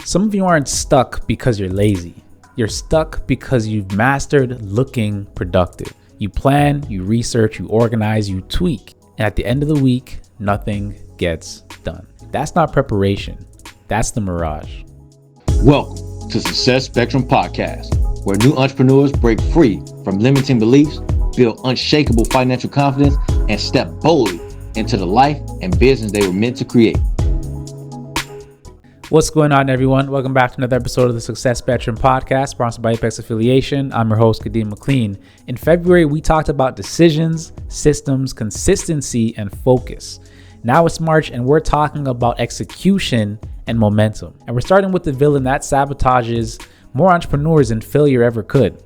Some of you aren't stuck because you're lazy. You're stuck because you've mastered looking productive. You plan, you research, you organize, you tweak, and at the end of the week, nothing gets done. That's not preparation. That's the mirage. Welcome to Success Spectrum Podcast, where new entrepreneurs break free from limiting beliefs, build unshakable financial confidence, and step boldly into the life and business they were meant to create. What's going on, everyone? Welcome back to another episode of the Success Spectrum Podcast, sponsored by Apex Affiliation. I'm your host, Kadeem McLean. In February, we talked about decisions, systems, consistency, and focus. Now it's March, and we're talking about execution and momentum. And we're starting with the villain that sabotages more entrepreneurs than failure ever could,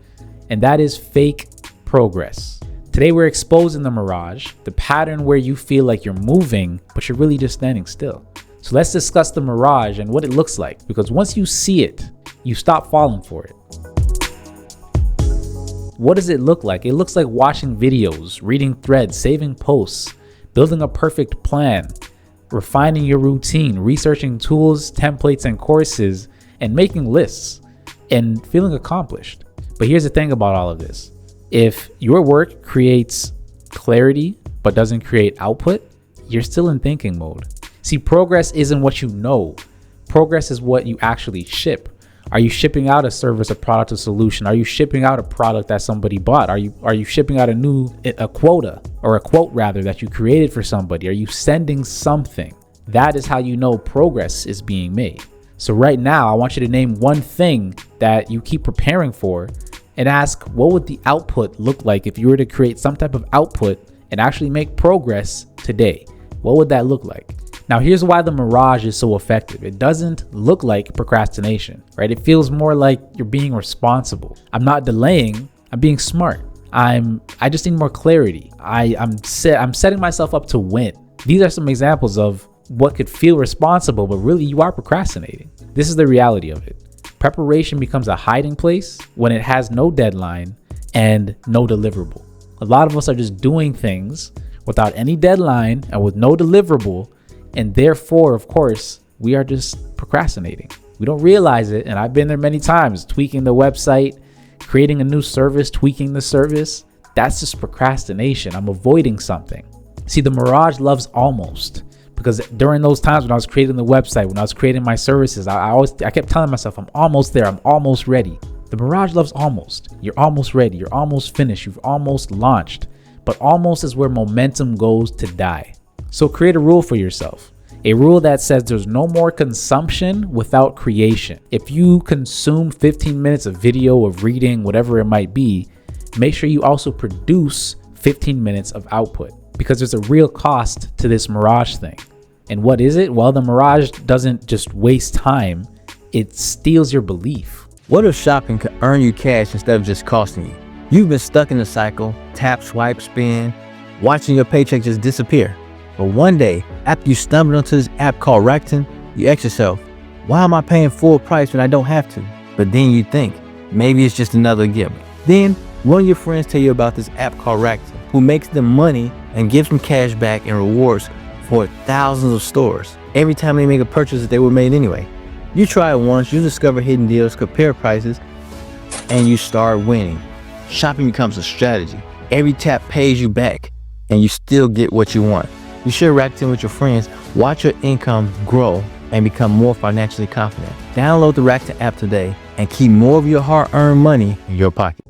and that is fake progress. Today, we're exposing the mirage, the pattern where you feel like you're moving, but you're really just standing still. So let's discuss the mirage and what it looks like, because once you see it, you stop falling for it. What does it look like? It looks like watching videos, reading threads, saving posts, building a perfect plan, refining your routine, researching tools, templates, and courses, and making lists and feeling accomplished. But here's the thing about all of this. If your work creates clarity but doesn't create output, you're still in thinking mode. See, progress isn't what you know. Progress is what you actually ship. Are you shipping out a service, a product, a solution? Are you shipping out a product that somebody bought? Are you shipping out a quota, or a quote rather, that you created for somebody? Are you sending something? That is how you know progress is being made. So right now, I want you to name one thing that you keep preparing for and ask, what would the output look like if you were to create some type of output and actually make progress today? What would that look like? Now, here's why the mirage is so effective. It doesn't look like procrastination, right? It feels more like you're being responsible. I'm not delaying, I'm being smart. I just need more clarity. I'm setting myself up to win. These are some examples of what could feel responsible, but really you are procrastinating. This is the reality of it. Preparation becomes a hiding place when it has no deadline and no deliverable. A lot of us are just doing things without any deadline and with no deliverable. And therefore, of course, we are just procrastinating. We don't realize it. And I've been there many times, tweaking the website, creating a new service, tweaking the service. That's just procrastination. I'm avoiding something. See, the mirage loves almost, because during those times when I was creating the website, when I was creating my services, I kept telling myself, I'm almost there. I'm almost ready. The mirage loves almost. You're almost ready. You're almost finished. You've almost launched. But almost is where momentum goes to die. So create a rule for yourself, a rule that says there's no more consumption without creation. If you consume 15 minutes of video, of reading, whatever it might be, make sure you also produce 15 minutes of output, because there's a real cost to this mirage thing. And what is it? Well, the mirage doesn't just waste time, it steals your belief. What if shopping could earn you cash instead of just costing you? You've been stuck in the cycle, tap, swipe, spend, watching your paycheck just disappear. But one day, after you stumbled onto this app called Rakuten, you ask yourself, why am I paying full price when I don't have to? But then you think, maybe it's just another gift. Then one of your friends tell you about this app called Rakuten, who makes them money and gives them cash back and rewards for thousands of stores every time they make a purchase that they were made anyway. You try it once, you discover hidden deals, compare prices, and you start winning. Shopping becomes a strategy. Every tap pays you back, and you still get what you want. You share Rakuten with your friends, watch your income grow, and become more financially confident. Download the Rakuten app today and keep more of your hard-earned money in your pocket.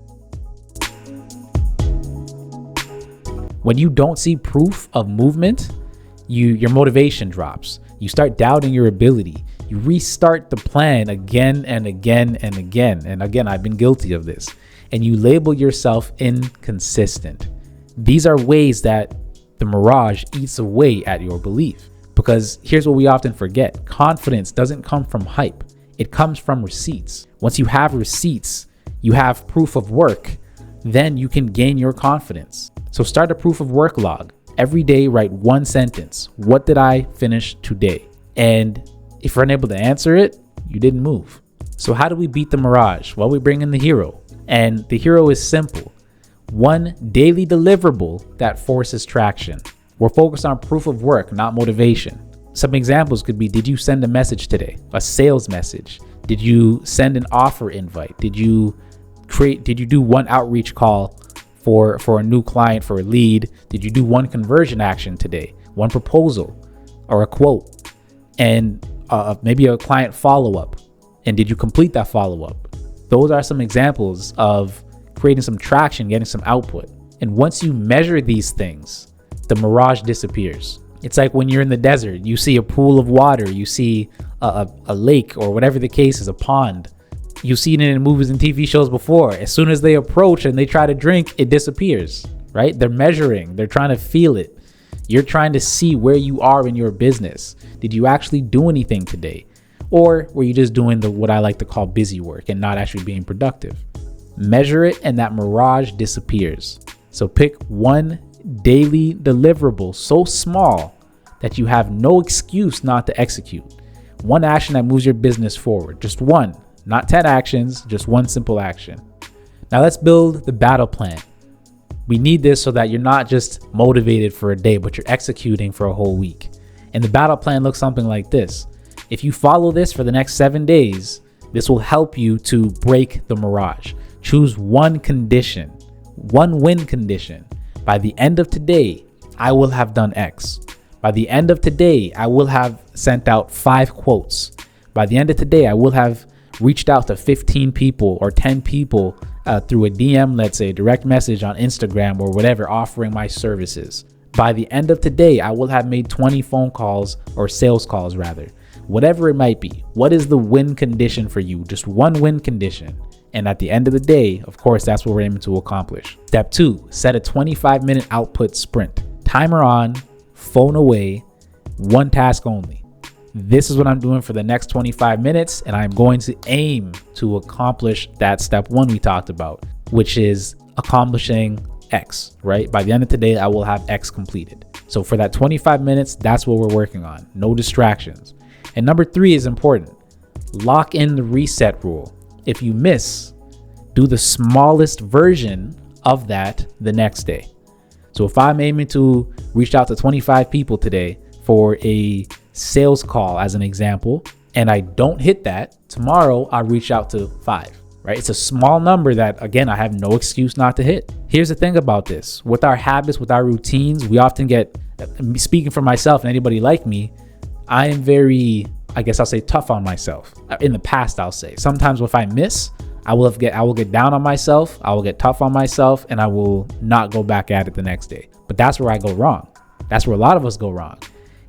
When you don't see proof of movement, your motivation drops. You start doubting your ability. You restart the plan again and again and again. And again, I've been guilty of this. And you label yourself inconsistent. These are ways that the mirage eats away at your belief. Because here's what we often forget. Confidence doesn't come from hype. It comes from receipts. Once you have receipts, you have proof of work, then you can gain your confidence. So start a proof of work log. Every day, write one sentence. What did I finish today? And if you're unable to answer it, you didn't move. So how do we beat the mirage? Well, we bring in the hero. And the hero is simple. One daily deliverable that forces traction. We're focused on proof of work, not motivation. Some examples could be, did you send a message today? A sales message? Did you send an offer invite? Did you do one outreach call for a new client, for a lead? Did you do one conversion action today? One proposal or a quote? And maybe a client follow-up. And did you complete that follow-up? Those are some examples of creating some traction, getting some output. And once you measure these things, the mirage disappears. It's like when you're in the desert, you see a pool of water, you see a lake, or whatever the case is, a pond. You've seen it in movies and TV shows before. As soon as they approach and they try to drink, it disappears, right? They're measuring, they're trying to feel it. You're trying to see where you are in your business. Did you actually do anything today? Or were you just doing what I like to call busy work and not actually being productive? Measure it and that mirage disappears. So pick one daily deliverable so small that you have no excuse not to execute. One action that moves your business forward. Just one, not 10 actions, just one simple action. Now let's build the battle plan. We need this so that you're not just motivated for a day, but you're executing for a whole week. And the battle plan looks something like this. If you follow this for the next 7 days, this will help you to break the mirage. Choose one condition, one win condition. By the end of today, I will have done X. By the end of today, I will have sent out 5 quotes. By the end of today, I will have reached out to 15 people or 10 people through a DM, let's say direct message on Instagram or whatever, offering my services. By the end of today, I will have made 20 phone calls or sales calls rather. Whatever it might be, what is the win condition for you? Just one win condition. And at the end of the day, of course, that's what we're aiming to accomplish. Step 2, set a 25-minute output sprint. Timer on, phone away, one task only. This is what I'm doing for the next 25 minutes, and I'm going to aim to accomplish that step 1 we talked about, which is accomplishing X, right? By the end of today, I will have X completed. So for that 25 minutes, that's what we're working on. No distractions. And number 3 is important. Lock in the reset rule. If you miss, do the smallest version of that the next day. So if I'm aiming to reach out to 25 people today for a sales call as an example, and I don't hit that, tomorrow I'll reach out to 5, right? It's a small number that, again, I have no excuse not to hit. Here's the thing about this. With our habits, with our routines, we often get, speaking for myself and anybody like me, I am very, I guess I'll say, tough on myself. In the past, I'll say. Sometimes if I miss, I will get down on myself, I will get tough on myself, and I will not go back at it the next day. But that's where I go wrong. That's where a lot of us go wrong.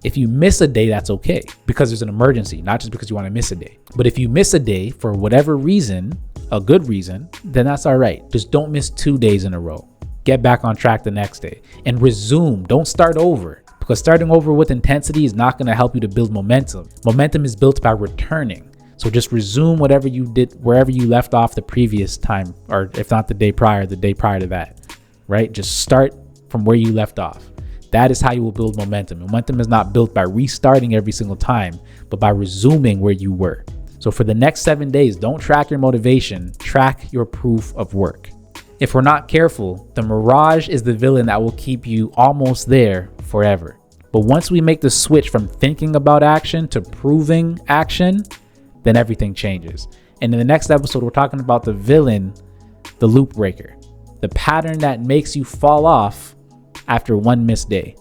If you miss a day, that's okay, because there's an emergency, not just because you want to miss a day. But if you miss a day for whatever reason, a good reason, then that's all right. Just don't miss 2 days in a row. Get back on track the next day and resume. Don't start over, because starting over with intensity is not going to help you to build momentum. Momentum is built by returning. So just resume whatever you did, wherever you left off the previous time, or if not the day prior to that, right? Just start from where you left off. That is how you will build momentum. Momentum is not built by restarting every single time, but by resuming where you were. So for the next 7 days, don't track your motivation, track your proof of work. If we're not careful, the mirage is the villain that will keep you almost there forever. But once we make the switch from thinking about action to proving action, then everything changes. And in the next episode, we're talking about the villain, the loop breaker, the pattern that makes you fall off after one missed day.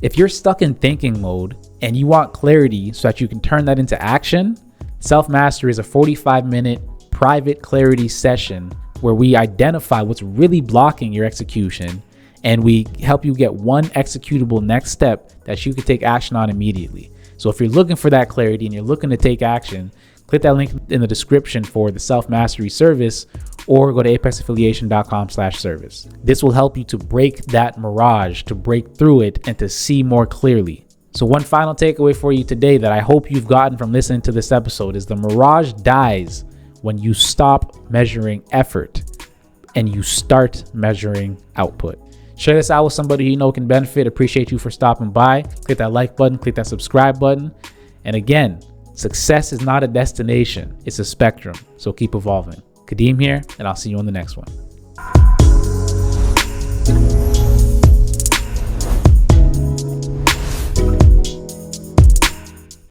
If you're stuck in thinking mode and you want clarity so that you can turn that into action, Self-Mastery is a 45-minute private clarity session where we identify what's really blocking your execution, and we help you get one executable next step that you can take action on immediately. So if you're looking for that clarity and you're looking to take action, click that link in the description for the Self-Mastery service, or go to apexaffiliation.com/service. This will help you to break that mirage, to break through it, and to see more clearly. So one final takeaway for you today that I hope you've gotten from listening to this episode is the mirage dies when you stop measuring effort and you start measuring output. Share this out with somebody you know can benefit. Appreciate you for stopping by. Click that like button, click that subscribe button. And again, success is not a destination, it's a spectrum. So keep evolving. Kadeem here, and I'll see you on the next one.